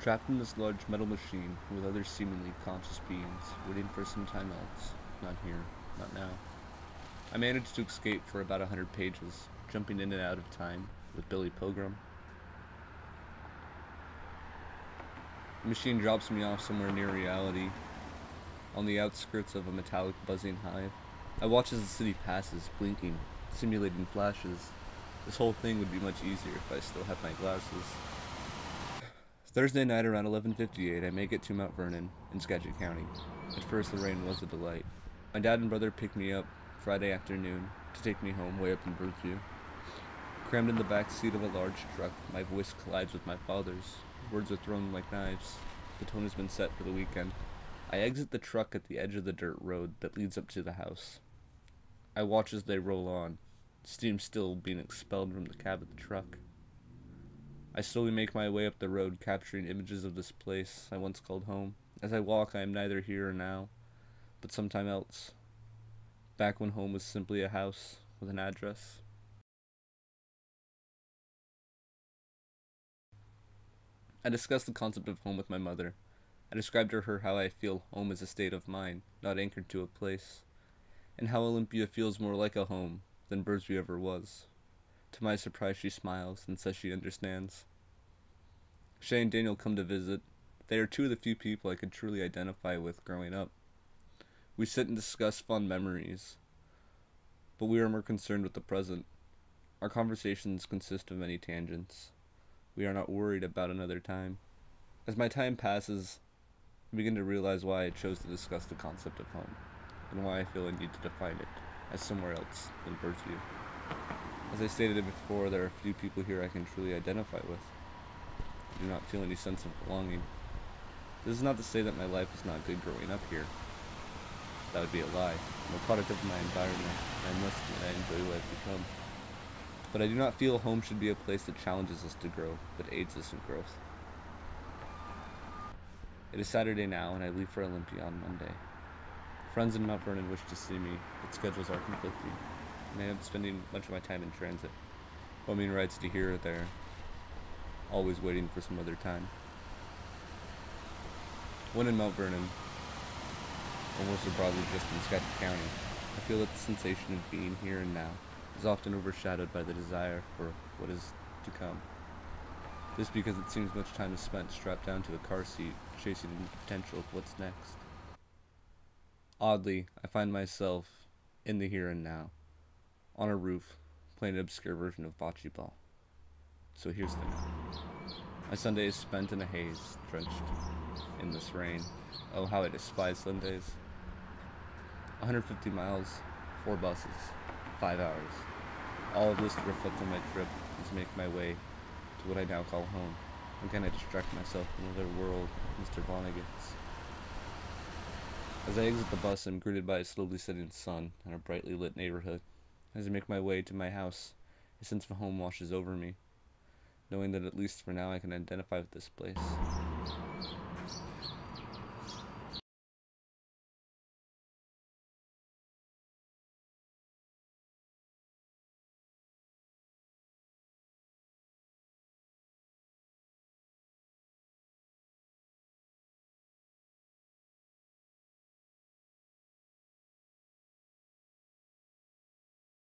Trapped in this large metal machine with other seemingly conscious beings, waiting for some time else. Not here, not now. I managed to escape for about 100 pages, jumping in and out of time with Billy Pilgrim. The machine drops me off somewhere near reality, on the outskirts of a metallic buzzing hive. I watch as the city passes, blinking, simulating flashes. This whole thing would be much easier if I still had my glasses. Thursday night around 11:58, I make it to Mount Vernon in Skagit County. At first, the rain was a delight. My dad and brother picked me up Friday afternoon to take me home way up in Birdsview. Crammed in the back seat of a large truck, my voice collides with my father's. Words are thrown like knives. The tone has been set for the weekend. I exit the truck at the edge of the dirt road that leads up to the house. I watch as they roll on, steam still being expelled from the cab of the truck. I slowly make my way up the road, capturing images of this place I once called home. As I walk, I am neither here or now, but sometime else. Back when home was simply a house with an address. I discussed the concept of home with my mother. I described to her how I feel home is a state of mind, not anchored to a place, and how Olympia feels more like a home than Birdsview ever was. To my surprise, she smiles and says she understands. Shay and Daniel come to visit. They are two of the few people I could truly identify with growing up. We sit and discuss fond memories, but we are more concerned with the present. Our conversations consist of many tangents. We are not worried about another time. As my time passes, I begin to realize why I chose to discuss the concept of home, and why I feel a need to define it as somewhere else than Birdsview. As I stated before, there are few people here I can truly identify with. I do not feel any sense of belonging. This is not to say that my life was not good growing up here. That would be a lie. I'm a product of my environment, and I must admit I enjoy what I've become. But I do not feel home should be a place that challenges us to grow, but aids us in growth. It is Saturday now, and I leave for Olympia on Monday. Friends in Mount Vernon wish to see me, but schedules are conflicting, and I am spending much of my time in transit, bumming rides to here or there, always waiting for some other time. When in Mount Vernon, or more so broadly just in Skagit County, I feel that the sensation of being here and now is often overshadowed by the desire for what is to come. This because it seems much time is spent strapped down to a car seat, chasing the potential of what's next. Oddly, I find myself in the here and now, on a roof, playing an obscure version of bocce ball. So here's the now. My Sunday is spent in a haze, drenched in this rain. Oh, how I despise Sundays. 150 miles, 4 buses, 5 hours. All of this to reflect on my trip and to make my way to what I now call home. Again, I distract myself from another world, Mr. Vonnegut's. As I exit the bus, I'm greeted by a slowly setting sun and a brightly lit neighborhood. As I make my way to my house, a sense of home washes over me, knowing that at least for now I can identify with this place.